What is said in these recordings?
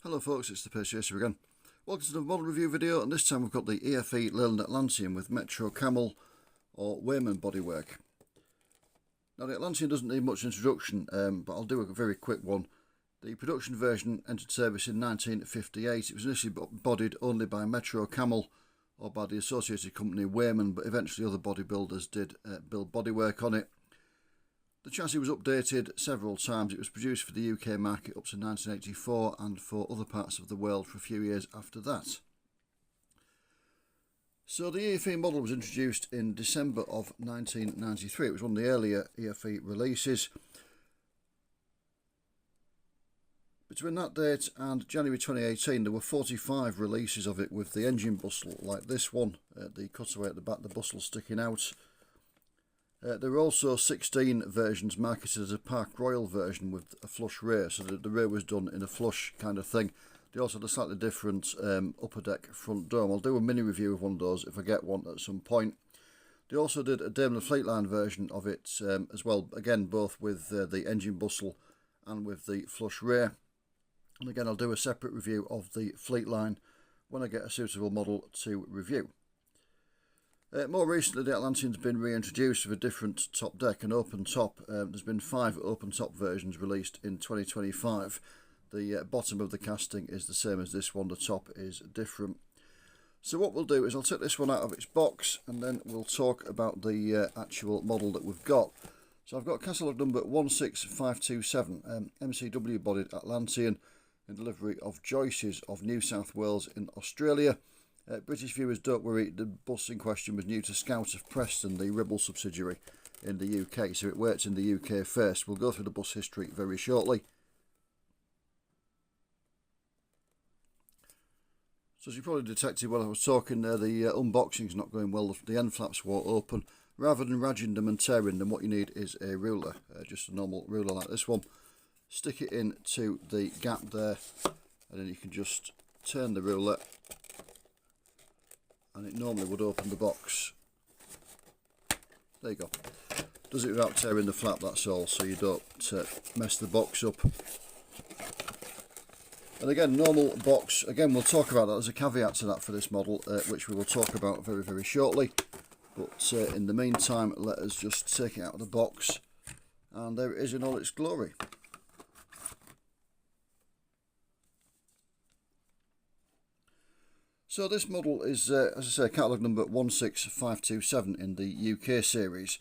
Hello folks, it's the Pace Chaser again. Welcome to the model review video, and this time we've got the EFE Leyland Atlantean with Metro-Cammell or Wayman bodywork. Now the Atlantean doesn't need much introduction, but I'll do a very quick one. The production version entered service in 1958. It was initially bodied only by Metro-Cammell or by the associated company Wayman, but eventually other bodybuilders did build bodywork on it. The chassis was updated several times. It was produced for the UK market up to 1984 and for other parts of the world for a few years after that. So the EFE model was introduced in December of 1993. It was one of the earlier EFE releases. Between that date and January 2018 there were 45 releases of it with the engine bustle like this one, the cutaway at the back, the bustle sticking out. There were also 16 versions marketed as a Park Royal version with a flush rear, so the rear was done in a flush kind of thing. They also had a slightly different upper deck front dome. I'll do a mini review of one of those if I get one at some point. They also did a Daimler Fleetline version of it as well, again both with the engine bustle and with the flush rear. And again I'll do a separate review of the Fleetline when I get a suitable model to review. More recently the Atlantean's been reintroduced with a different top deck, an open top. There's been 5 open top versions released in 2025. The bottom of the casting is the same as this one, the top is different. So what we'll do is I'll take this one out of its box and then we'll talk about the actual model that we've got. So I've got catalogue number 16527, MCW bodied Atlantean in delivery of Joyce's of New South Wales in Australia. British viewers, don't worry, the bus in question was new to Scout of Preston, the Ribble subsidiary in the UK, so it worked in the UK first. We'll go through the bus history very shortly. So as you probably detected while I was talking there, the unboxing's not going well. The end flaps won't open. Rather than radging them and tearing them, what you need is a ruler, just a normal ruler like this one. Stick it into the gap there, and then you can just turn the ruler, and it normally would open the box. There you go. Does it without tearing the flap, that's all, so you don't mess the box up. And again, normal box, again we'll talk about that. There's a caveat to that for this model, which we will talk about very, very shortly. But in the meantime, let us just take it out of the box, and there it is in all its glory. So this model is, as I say, catalogue number 16527 in the UK series.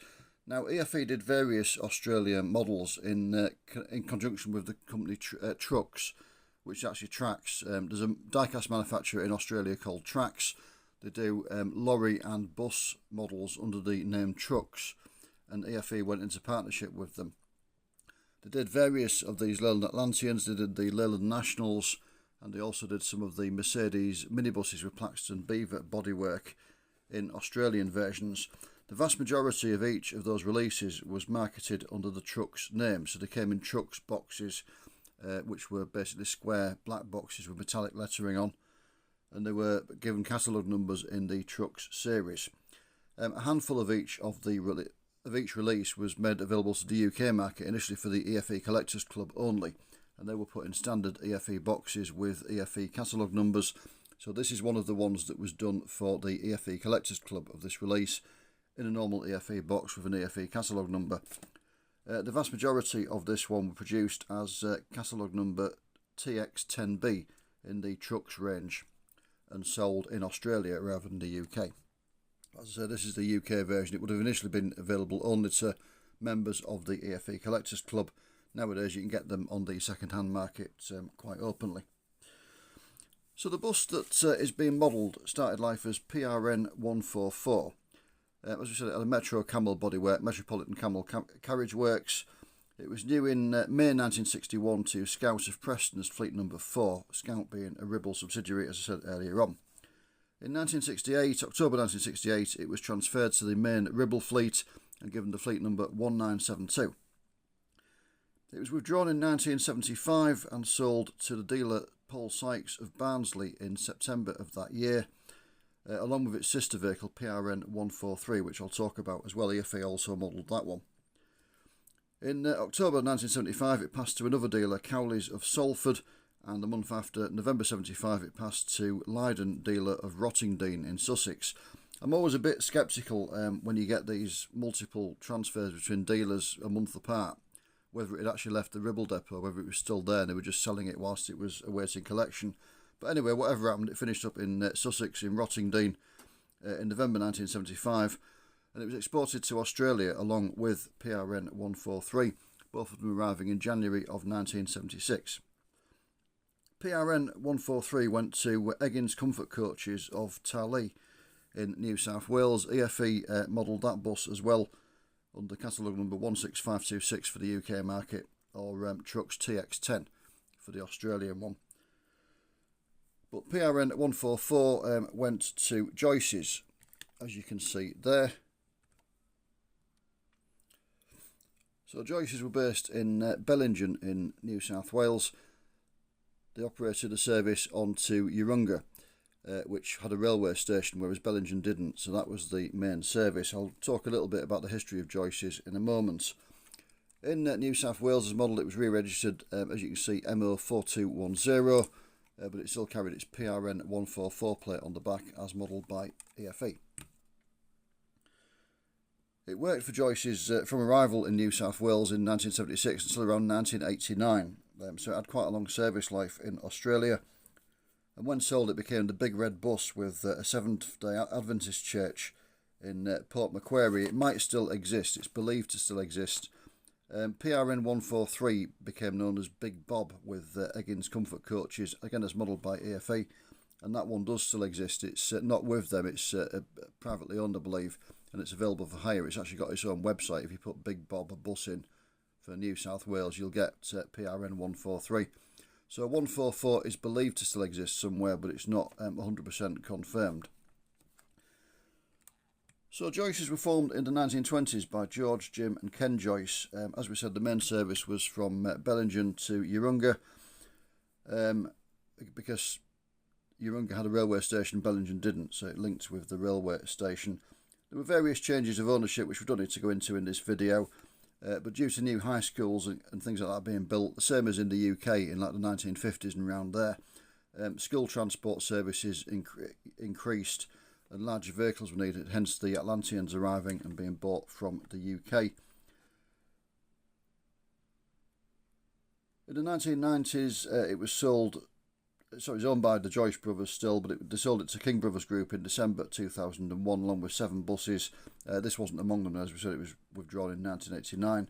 Now EFE did various Australian models in conjunction with the company Trucks, which actually Tracks. There's a diecast manufacturer in Australia called Tracks. They do lorry and bus models under the name Trucks, and EFE went into partnership with them. They did various of these Leyland Atlanteans. They did the Leyland Nationals, and they also did some of the Mercedes minibuses with Plaxton Beaver bodywork in Australian versions. The vast majority of each of those releases was marketed under the Trucks name, so they came in Trucks boxes, which were basically square black boxes with metallic lettering on, and they were given catalogue numbers in the Trucks series. A handful of each release was made available to the UK market, initially for the EFE Collectors Club only, and they were put in standard EFE boxes with EFE catalogue numbers. So this is one of the ones that was done for the EFE Collectors Club of this release, in a normal EFE box with an EFE catalogue number. The vast majority of this one were produced as catalogue number TX10B in the Trucks range and sold in Australia rather than the UK. As I say, this is the UK version. It would have initially been available only to members of the EFE Collectors Club. Nowadays you can get them on the second-hand market quite openly. So the bus that is being modelled started life as PRN 144. As we said, it had a Metro-Cammell bodywork, Metropolitan Cammell carriage works. It was new in May 1961 to Scout of Preston as fleet number 4, Scout being a Ribble subsidiary, as I said earlier on. In October 1968, it was transferred to the main Ribble fleet and given the fleet number 1972. It was withdrawn in 1975 and sold to the dealer Paul Sykes of Barnsley in September of that year, along with its sister vehicle PRN 143, which I'll talk about as well. EFE also modelled that one. In October 1975 it passed to another dealer, Cowley's of Salford, and the month after, November 75, it passed to Leyland dealer of Rottingdean in Sussex. I'm always a bit sceptical when you get these multiple transfers between dealers a month apart, whether it actually left the Ribble depot, whether it was still there and they were just selling it whilst it was awaiting collection. But anyway, whatever happened, it finished up in Sussex in Rottingdean in November 1975, and it was exported to Australia along with PRN 143, both of them arriving in January of 1976. PRN 143 went to Eggins Comfort Coaches of Tarlee in New South Wales. EFE modelled that bus as well under catalogue number 16526 for the UK market, or Trucks TX10 for the Australian one. But PRN 144 went to Joyce's, as you can see there. So Joyce's were based in Belingen in New South Wales. They operated a service onto Urunga, which had a railway station, whereas Belingen didn't, so that was the main service. I'll talk a little bit about the history of Joyce's in a moment. In New South Wales' model, it was re-registered, as you can see, MO4210, but it still carried its PRN 144 plate on the back as modelled by EFE. It worked for Joyce's from arrival in New South Wales in 1976 until around 1989, so it had quite a long service life in Australia. And when sold, it became the Big Red Bus with a Seventh-day Adventist church in Port Macquarie. It might still exist, it's believed to still exist. PRN 143 became known as Big Bob with Eggins Comfort Coaches, again as modelled by EFE, and that one does still exist. It's not with them, it's privately owned, I believe, and it's available for hire. It's actually got its own website. If you put Big Bob a bus in for New South Wales, you'll get PRN 143. So 144 is believed to still exist somewhere, but it's not 100% confirmed. So Joyce's were formed in the 1920s by George, Jim and Ken Joyce. As we said, the main service was from Belingen to Urunga, because Urunga had a railway station, Belingen didn't, so it linked with the railway station. There were various changes of ownership, which we don't need to go into in this video, but due to new high schools and things like that being built, the same as in the UK in like the 1950s and around there, school transport services increased and larger vehicles were needed, hence the Atlanteans arriving and being bought from the UK. In the 1990s, it was sold. So it was owned by the Joyce brothers still, but they sold it to King Brothers Group in December 2001, along with 7 buses. This wasn't among them, as we said, it was withdrawn in 1989.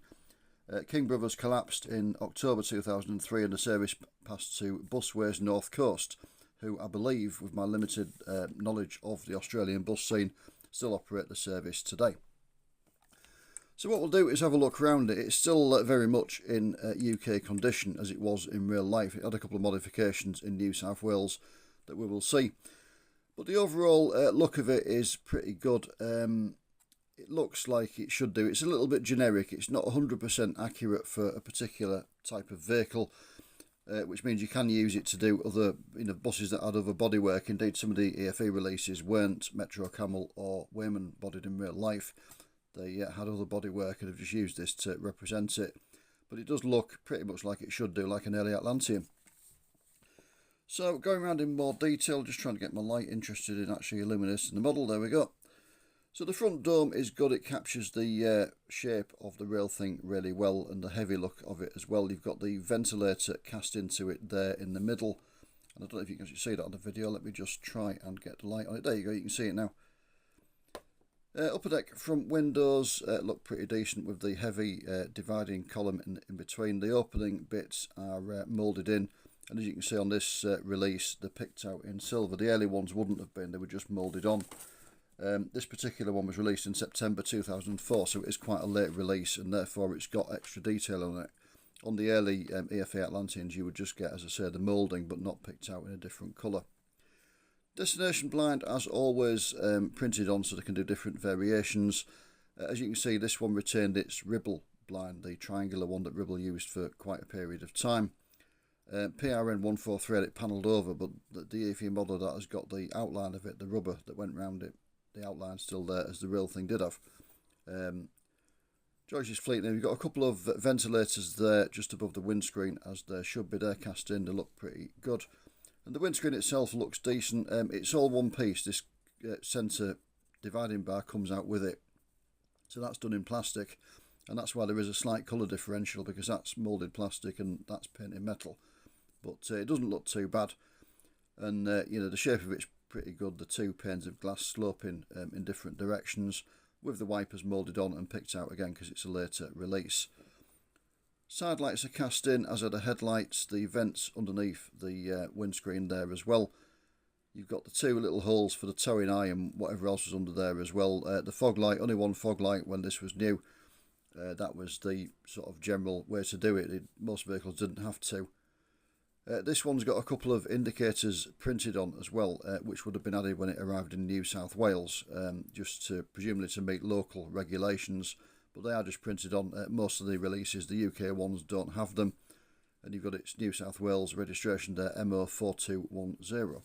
King Brothers collapsed in October 2003, and the service passed to Busways North Coast, who I believe, with my limited knowledge of the Australian bus scene, still operate the service today. So what we'll do is have a look around it. It's still very much in UK condition as it was in real life. It had a couple of modifications in New South Wales that we will see. But the overall look of it is pretty good. It looks like it should do. It's a little bit generic. It's not 100% accurate for a particular type of vehicle, which means you can use it to do other buses that had other bodywork. Indeed, some of the EFE releases weren't Metro-Cammell or Wayman bodied in real life. They had other bodywork and have just used this to represent it. But it does look pretty much like it should do, like an early Atlantean. So going around in more detail, just trying to get my light interested in actually illuminating the model. There we go. So the front dome is good. It captures the shape of the rail thing really well, and the heavy look of it as well. You've got the ventilator cast into it there in the middle. And I don't know if you can actually see that on the video. Let me just try and get the light on it. There you go, you can see it now. Upper deck front windows look pretty decent with the heavy dividing column in between. The opening bits are moulded in, and as you can see on this release, they're picked out in silver. The early ones wouldn't have been, they were just moulded on. This particular one was released in September 2004, so it is quite a late release, and therefore it's got extra detail on it. On the early EFE Atlanteans, you would just get, as I say, the moulding, but not picked out in a different colour. Destination blind, as always, printed on so they can do different variations. As you can see, this one retained its Ribble blind, the triangular one that Ribble used for quite a period of time. PRN 143 had it panelled over, but the EFE model that has got the outline of it, the rubber that went round it, the outline still there, as the real thing did have. Joyce's fleet. Now you've got a couple of ventilators there just above the windscreen, as there should be. They're cast in. They look pretty good, and the windscreen itself looks decent. It's all one piece. This centre dividing bar comes out with it, so that's done in plastic, and that's why there is a slight colour differential, because that's moulded plastic and that's painted metal. But it doesn't look too bad, and you know, the shape of it's pretty good. The two panes of glass sloping in different directions, with the wipers moulded on and picked out again because it's a later release. Side lights are cast in, as are the headlights, the vents underneath the windscreen there as well. You've got the two little holes for the towing eye and whatever else was under there as well. The fog light, only one fog light when this was new. That was the sort of general way to do it. Most vehicles didn't have to. This one's got a couple of indicators printed on as well, which would have been added when it arrived in New South Wales, just to presumably to meet local regulations, but they are just printed on. Most of the releases, the UK ones, don't have them, and you've got its New South Wales registration there, MO4210.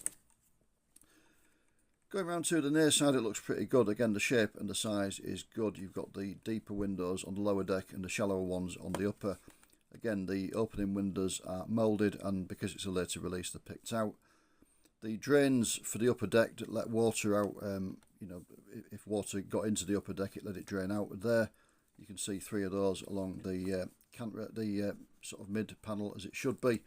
Going round to the near side, it looks pretty good. Again, the shape and the size is good. You've got the deeper windows on the lower deck and the shallower ones on the upper. Again, the opening windows are moulded, and because it's a later release, they're picked out. The drains for the upper deck that let water out, you know, if water got into the upper deck, it let it drain out there. You can see three of those along the sort of mid panel, as it should be.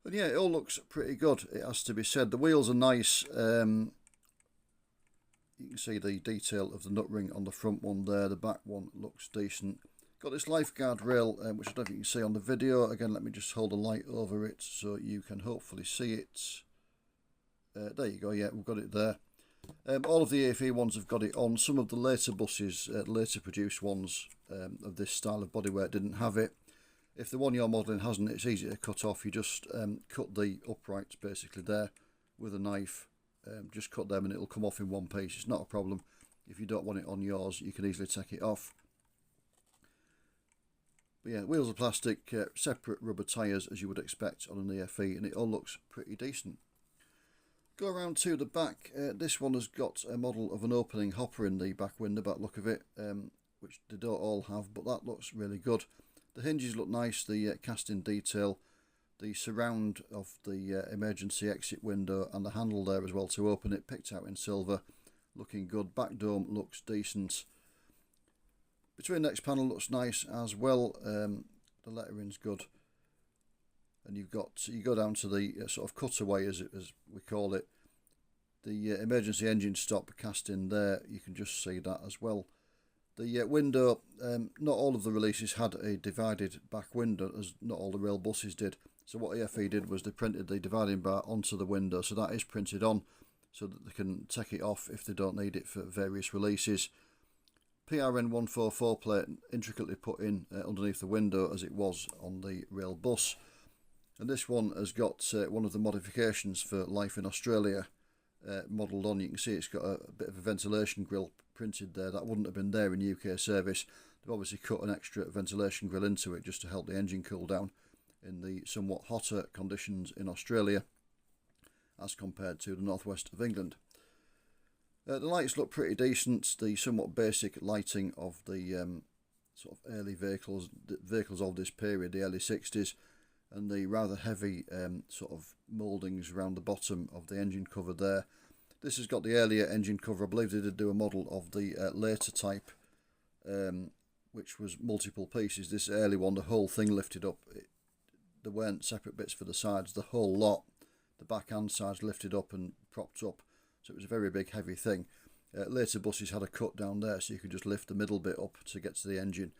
And yeah, it all looks pretty good, it has to be said. The wheels are nice. You can see the detail of the nut ring on the front one there. The back one looks decent. Got this lifeguard rail, which I don't think you can see on the video. Again, let me just hold a light over it so you can hopefully see it. There you go, yeah, we've got it there. All of the EFE ones have got it on. Some of the later buses, later produced ones of this style of bodywork didn't have it. If the one you're modelling hasn't, it's easy to cut off. You just cut the uprights basically there with a knife. Just cut them and it'll come off in one piece. It's not a problem. If you don't want it on yours, you can easily take it off. But yeah, wheels are plastic, separate rubber tyres as you would expect on an EFE, and it all looks pretty decent. Go around to the back. This one has got a model of an opening hopper in the back window, back look of it, which they don't all have, but that looks really good. The hinges look nice, the casting detail, the surround of the emergency exit window and the handle there as well to open it, picked out in silver, looking good. Back dome looks decent. Between next panel looks nice as well. The lettering's good, and you go down to the sort of cutaway as we call it. The emergency engine stop cast in there. You can just see that as well. The window, not all of the releases had a divided back window, as not all the rail buses did. So what EFE did was they printed the dividing bar onto the window, so that is printed on, so that they can take it off if they don't need it for various releases. PRN 144 plate intricately put in underneath the window as it was on the rail bus, and this one has got one of the modifications for life in Australia modelled on. You can see it's got a bit of a ventilation grill printed there. That wouldn't have been there in UK service. They've obviously cut an extra ventilation grill into it just to help the engine cool down in the somewhat hotter conditions in Australia as compared to the northwest of England. The lights look pretty decent. The somewhat basic lighting of the sort of early vehicles of this period, the early 60s, and the rather heavy sort of mouldings around the bottom of the engine cover there. This has got the earlier engine cover. I believe they did do a model of the later type, which was multiple pieces. This early one, the whole thing lifted up. There weren't separate bits for the sides. The whole lot, the back and sides lifted up and propped up. So it was a very big heavy thing. Later buses had a cut down there, so you could just lift the middle bit up to get to the engine.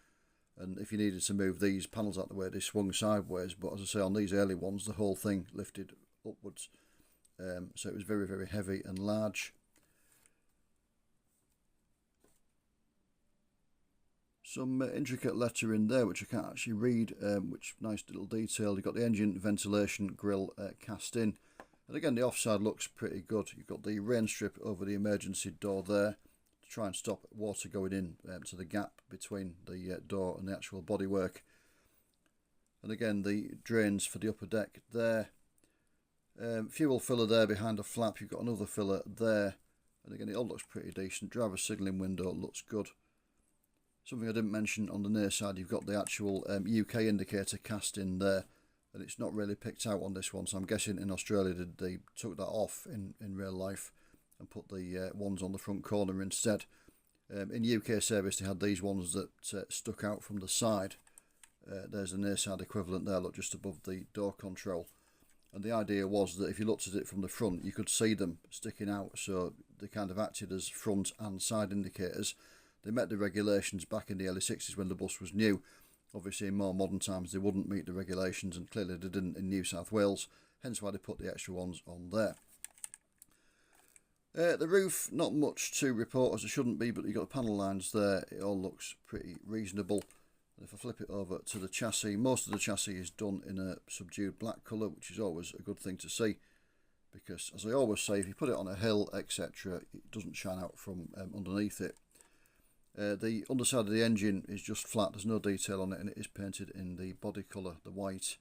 And if you needed to move these panels out the way, they swung sideways. But as I say, on these early ones, the whole thing lifted upwards. So it was very, very heavy and large. Some intricate lettering there, which I can't actually read, which nice little detail. You've got the engine ventilation grill cast in. And again, the offside looks pretty good. You've got the rain strip over the emergency door there to try and stop water going in to the gap between the door and the actual bodywork. And again, the drains for the upper deck there. Fuel filler there behind a flap. You've got another filler there. And again, it all looks pretty decent. Driver signalling window looks good. Something I didn't mention, on the near side you've got the actual UK indicator cast in there, and it's not really picked out on this one, so I'm guessing in Australia they took that off in real life and put the ones on the front corner instead. In UK service they had these ones that stuck out from the side. There's the near side equivalent there, look, just above the door control. And the idea was that if you looked at it from the front, you could see them sticking out, so they kind of acted as front and side indicators. They met the regulations back in the early 60s when the bus was new. Obviously in more modern times they wouldn't meet the regulations, and clearly they didn't in New South Wales, hence why they put the extra ones on there. The roof, not much to report, as it shouldn't be, but you've got the panel lines there. It all looks pretty reasonable. And if I flip it over to the chassis, most of the chassis is done in a subdued black colour, which is always a good thing to see, because as I always say, if you put it on a hill, etc., it doesn't shine out from underneath it. The underside of the engine is just flat, there's no detail on it, and it is painted in the body colour, the white.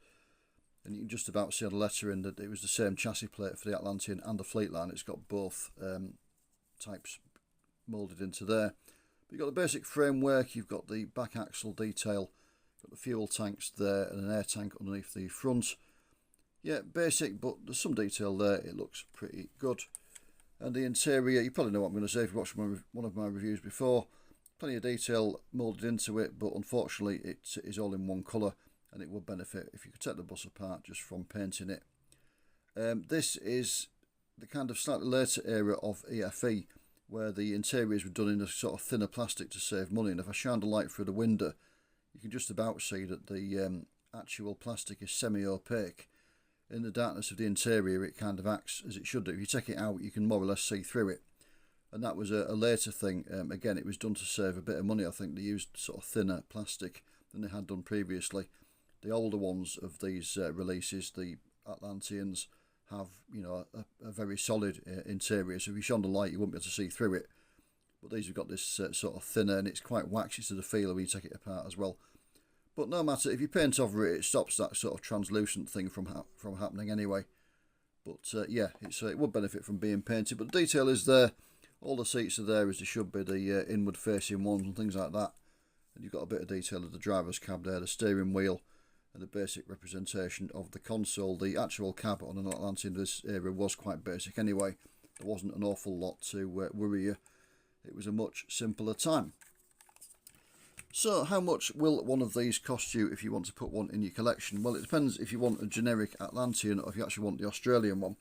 And you can just about see on the lettering that it was the same chassis plate for the Atlantean and the Fleetline. It's got both types moulded into there. But you've got the basic framework, you've got the back axle detail, got the fuel tanks there and an air tank underneath the front. Yeah, basic, but there's some detail there, it looks pretty good. And the interior, you probably know what I'm going to say if you watched one of my reviews before. Plenty of detail moulded into it, but unfortunately it is all in one colour, and it would benefit if you could take the bus apart just from painting it. This is the kind of slightly later era of EFE, where the interiors were done in a sort of thinner plastic to save money, and if I shine the light through the window you can just about see that the actual plastic is semi-opaque. In the darkness of the interior it kind of acts as it should do. If you take it out you can more or less see through it, and that was a later thing. Again, it was done to save a bit of money. I think they used sort of thinner plastic than they had done previously. The older ones of these releases, the Atlanteans, have, you know, a very solid interior, so if you shone the light you wouldn't be able to see through it. But these have got this sort of thinner, and it's quite waxy to the feel when you take it apart as well. But no matter, if you paint over it, it stops that sort of translucent thing from happening anyway. But yeah, it would benefit from being painted. But the detail is there. All the seats are there as they should be, the inward facing ones and things like that. And you've got a bit of detail of the driver's cab there, the steering wheel, and the basic representation of the console. The actual cab on an Atlantean in this era was quite basic anyway. There wasn't an awful lot to worry you. It was a much simpler time. So how much will one of these cost you if you want to put one in your collection? Well, it depends if you want a generic Atlantean or if you actually want the Australian one.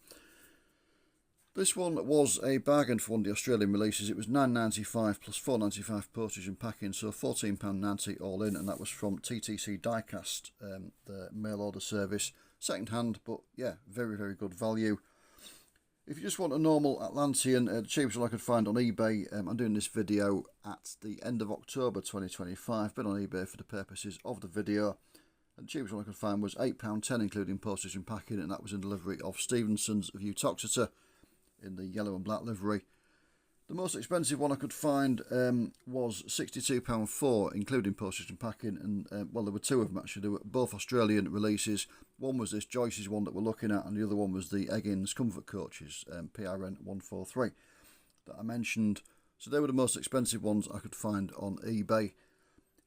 This one was a bargain for one of the Australian releases. It was $9.95 plus $4.95 postage and packing, so £14.90 all in, and that was from TTC Diecast, the mail order service. Second hand, but yeah, very, very good value. If you just want a normal Atlantean, the cheapest one I could find on eBay, I'm doing this video at the end of October 2025, been on eBay for the purposes of the video, and the cheapest one I could find was £8.10 including postage and packing, and that was in delivery of Stevenson's of Utoxeter in the yellow and black livery. The most expensive one I could find was £62.04 including postage and packing, and well, there were two of them actually. They were both Australian releases. One was this Joyce's one that we're looking at, and the other one was the Eggins Comfort Coaches, PRN 143 that I mentioned. So they were the most expensive ones I could find on eBay.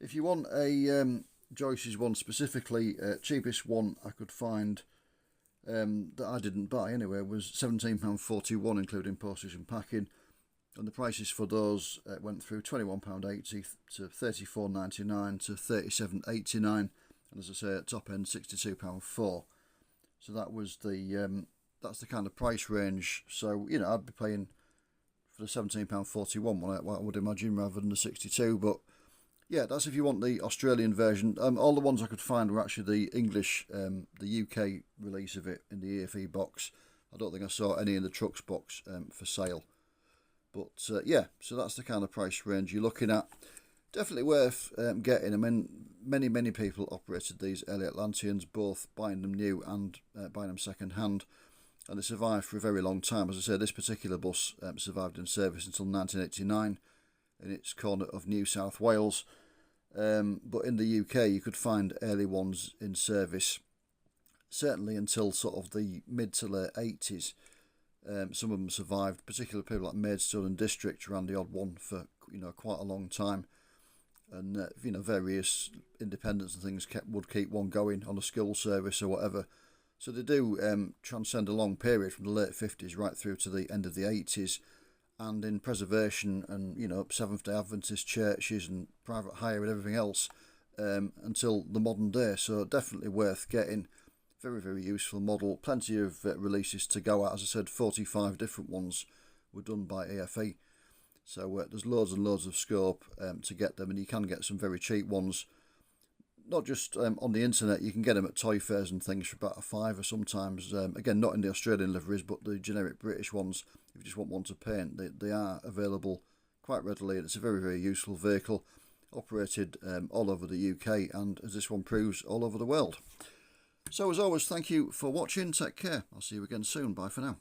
If you want a Joyce's one specifically, cheapest one I could find that I didn't buy anyway was £17.41 including postage and packing, and the prices for those went through £21.80 to £34.99 to £37.89, and as I say at top end £62.04. So that was the that's the kind of price range. So you know, I'd be paying for the £17.41 one, I would imagine, rather than the 62. But yeah, that's if you want the Australian version. All the ones I could find were actually the English, the UK release of it in the EFE box. I don't think I saw any in the trucks box for sale. But yeah, so that's the kind of price range you're looking at. Definitely worth getting. I mean, many people operated these early Atlanteans, both buying them new and buying them second hand. And they survived for a very long time. As I said, this particular bus survived in service until 1989. In its corner of New South Wales, but in the UK you could find early ones in service certainly until sort of the mid to late 80s. Some of them survived, particularly people like Maidstone and District ran the odd one for, you know, quite a long time. and you know, various independents and things would keep one going on a school service or whatever. So they do transcend a long period from the late 50s right through to the end of the 80s, and in preservation and, you know, Seventh-day Adventist churches and private hire and everything else until the modern day. So definitely worth getting. Very, very useful model. Plenty of releases to go at. As I said, 45 different ones were done by EFE. So there's loads and loads of scope to get them, and you can get some very cheap ones. Not just on the internet, you can get them at toy fairs and things for about a £5 sometimes. Again, not in the Australian liveries, but the generic British ones. If you just want one to paint, they are available quite readily. It's a very, very useful vehicle, operated all over the UK, and as this one proves, all over the world. So as always, thank you for watching. Take care. I'll see you again soon. Bye for now.